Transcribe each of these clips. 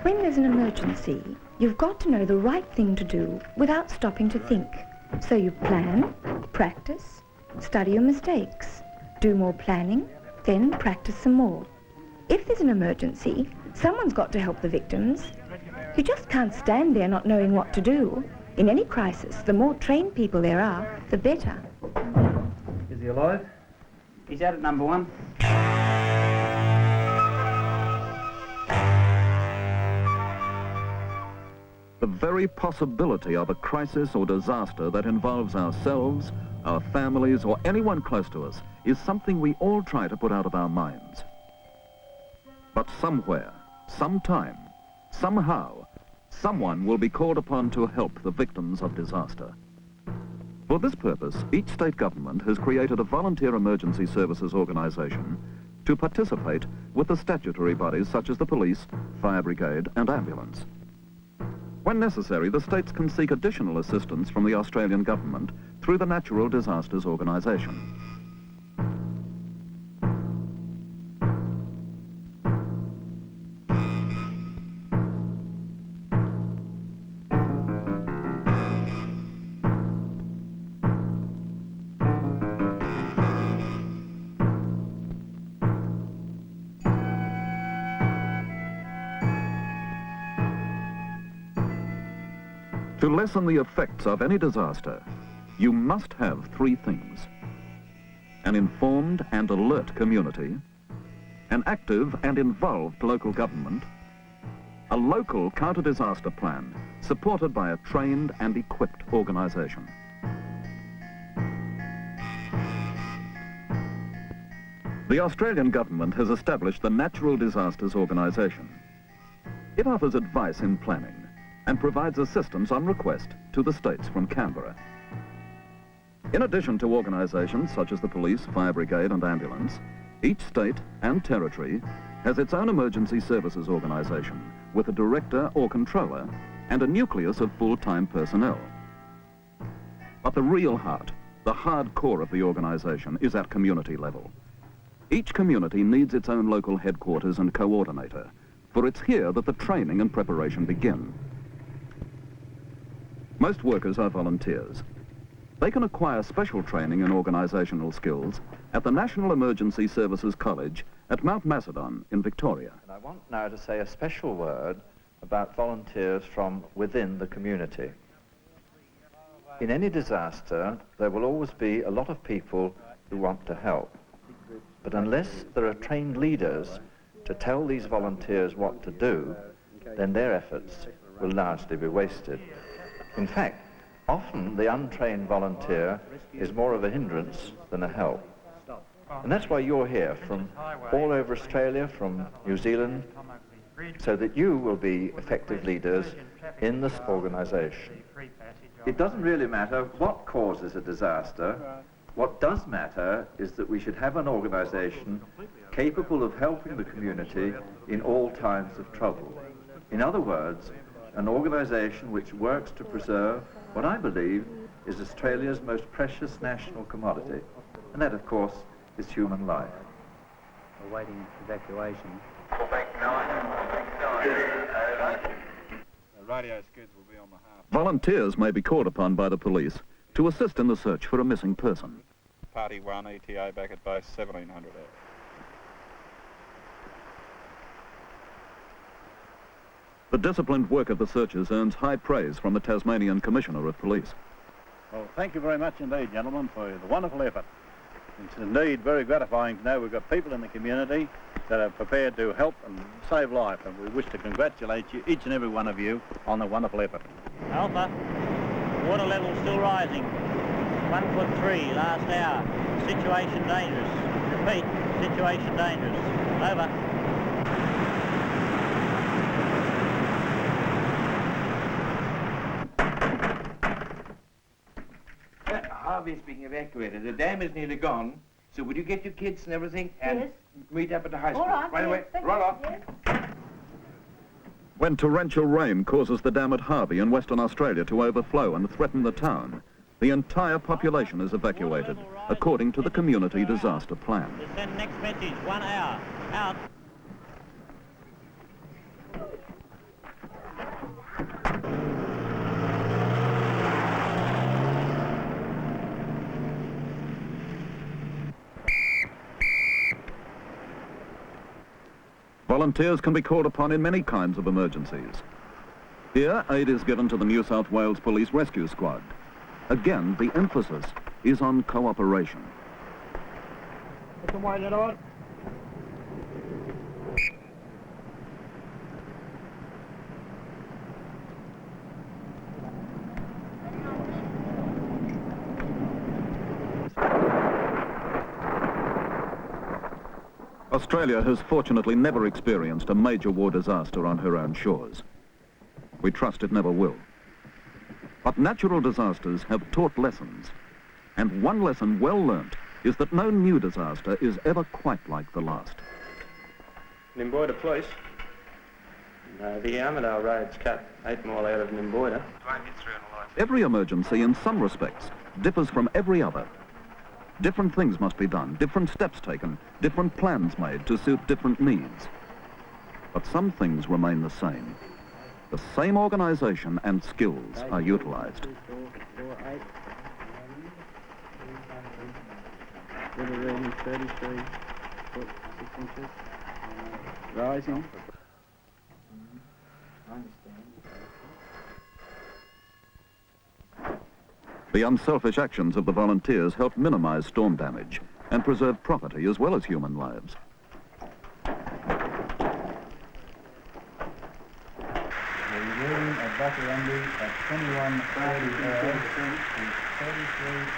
When there's an emergency, you've got to know the right thing to do without stopping to think. So you plan, practice, study your mistakes, do more planning, then practice some more. If there's an emergency, someone's got to help the victims. You just can't stand there not knowing what to do. In any crisis, the more trained people there are, the better. Is he alive? He's out at number 1. The very possibility of a crisis or disaster that involves ourselves, our families, or anyone close to us is something we all try to put out of our minds. But somewhere, sometime, somehow, someone will be called upon to help the victims of disaster. For this purpose, each state government has created a volunteer emergency services organization to participate with the statutory bodies such as the police, fire brigade, and ambulance. When necessary, the states can seek additional assistance from the Australian government through the Natural Disasters Organisation. To lessen the effects of any disaster, you must have 3 things: an informed and alert community, an active and involved local government, a local counter-disaster plan supported by a trained and equipped organisation. The Australian government has established the Natural Disasters Organisation. It offers advice in planning and provides assistance on request to the states from Canberra. In addition to organisations such as the police, fire brigade and ambulance, each state and territory has its own emergency services organisation with a director or controller and a nucleus of full-time personnel. But the real heart, the hard core of the organisation, is at community level. Each community needs its own local headquarters and coordinator, for it's here that the training and preparation begin. Most workers are volunteers. They can acquire special training and organisational skills at the National Emergency Services College at Mount Macedon in Victoria. And I want now to say a special word about volunteers from within the community. In any disaster, there will always be a lot of people who want to help. But unless there are trained leaders to tell these volunteers what to do, then their efforts will largely be wasted. In fact, often the untrained volunteer is more of a hindrance than a help. And that's why you're here from all over Australia, from New Zealand, so that you will be effective leaders in this organisation. It doesn't really matter what causes a disaster. What does matter is that we should have an organisation capable of helping the community in all times of trouble. In other words, an organisation which works to preserve what I believe is Australia's most precious national commodity. And that, of course, is human life. Awaiting evacuation. Quebec 9, over. The radio skids will be on the half. Volunteers may be called upon by the police to assist in the search for a missing person. Party 1 ETA back at base 1700 hours. The disciplined work of the searchers earns high praise from the Tasmanian Commissioner of Police. Well, thank you very much indeed, gentlemen, for the wonderful effort. It's indeed very gratifying to know we've got people in the community that are prepared to help and save life, and we wish to congratulate you, each and every one of you, on the wonderful effort. Alpha, water level still rising. 1'3", last hour. Situation dangerous. Repeat, situation dangerous. Over. Harvey's being evacuated. The dam is nearly gone. So would you get your kids and everything and meet up at the high school? All right, away. Roll off. Yes. When torrential rain causes the dam at Harvey in Western Australia to overflow and threaten the town, the entire population is evacuated according to the community disaster plan. To send next message, 1 hour. Out. Volunteers can be called upon in many kinds of emergencies. Here, aid is given to the New South Wales Police Rescue Squad. Again, the emphasis is on cooperation. Australia has fortunately never experienced a major war disaster on her own shores. We trust it never will. But natural disasters have taught lessons, and one lesson well learnt is that no new disaster is ever quite like the last. Nimboida Police. The Armidale Road's cut 8 mile out of Nimboida. Every emergency, in some respects, differs from every other. Different things must be done, different steps taken, different plans made to suit different needs. But some things remain the same. The same organisation and skills are utilised. River reading 33 foot 6 inches. Rising. The unselfish actions of the volunteers help minimise storm damage and preserve property as well as human lives. Reading at Buckarundy at 21:30 hours is 33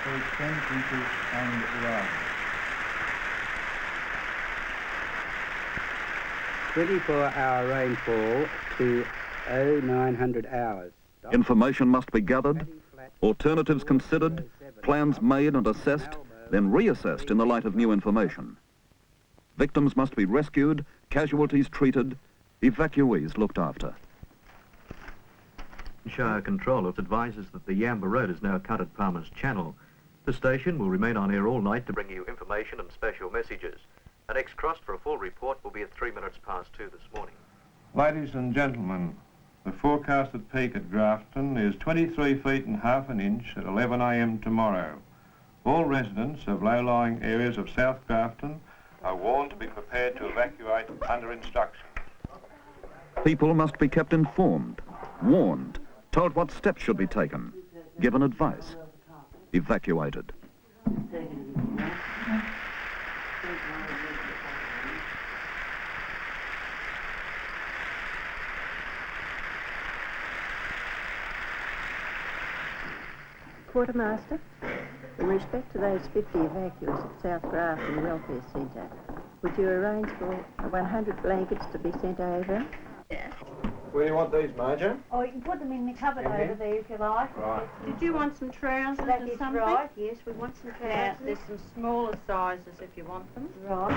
feet 10 inches and rising. 24-hour rainfall to 0900 hours. Information must be gathered, alternatives considered, plans made and assessed, then reassessed in the light of new information. Victims must be rescued, casualties treated, evacuees looked after. Shire Controller advises that the Yamba Road is now cut at Palmer's Channel. The station will remain on air all night to bring you information and special messages. The next cross for a full report will be at 2 this morning. Ladies and gentlemen, the forecasted peak at Grafton is 23 feet and half an inch at 11 a.m. tomorrow. All residents of low-lying areas of South Grafton are warned to be prepared to evacuate under instruction. People must be kept informed, warned, told what steps should be taken, given advice, evacuated. Quartermaster, in respect to those 50 evacuees at South Grafton Welfare Centre, would you arrange for 100 blankets to be sent over? Yeah. Where do you want these, Major? Oh, you can put them in the cupboard over there if you like. Right. Did you want some trousers That or is something? right, yes, we want some Now, trousers. there's some smaller sizes if you want them. Right.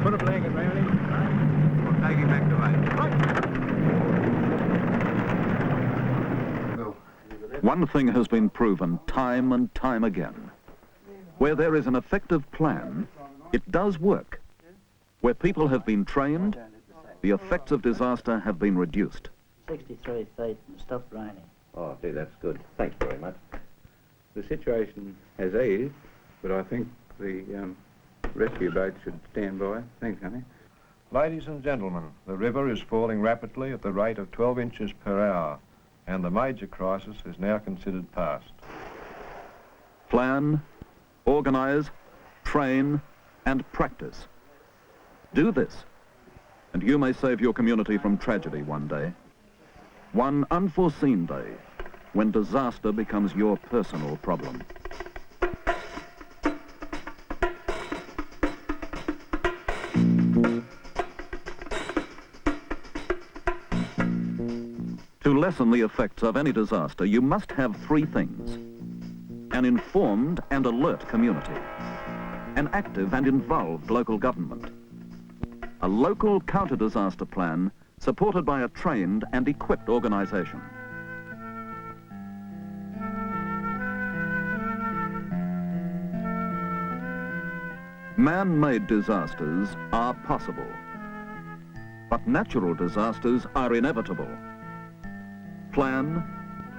Put a blanket round him. We'll take him back to One thing has been proven time and time again. Where there is an effective plan, it does work. Where people have been trained, the effects of disaster have been reduced. 63 feet and stopped raining. Oh, dear, that's good. Thanks very much. The situation has eased, but I think the rescue boat should stand by. Thanks, honey. Ladies and gentlemen, the river is falling rapidly at the rate of 12 inches per hour, and the major crisis is now considered past. Plan, organise, train, and practice. Do this, and you may save your community from tragedy one day. One unforeseen day, when disaster becomes your personal problem. To lessen the effects of any disaster, you must have three things: an informed and alert community, an active and involved local government, a local counter-disaster plan supported by a trained and equipped organisation. Man-made disasters are possible, but natural disasters are inevitable. Plan,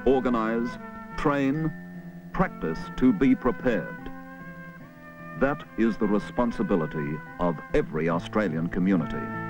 organise, train, practice to be prepared. That is the responsibility of every Australian community.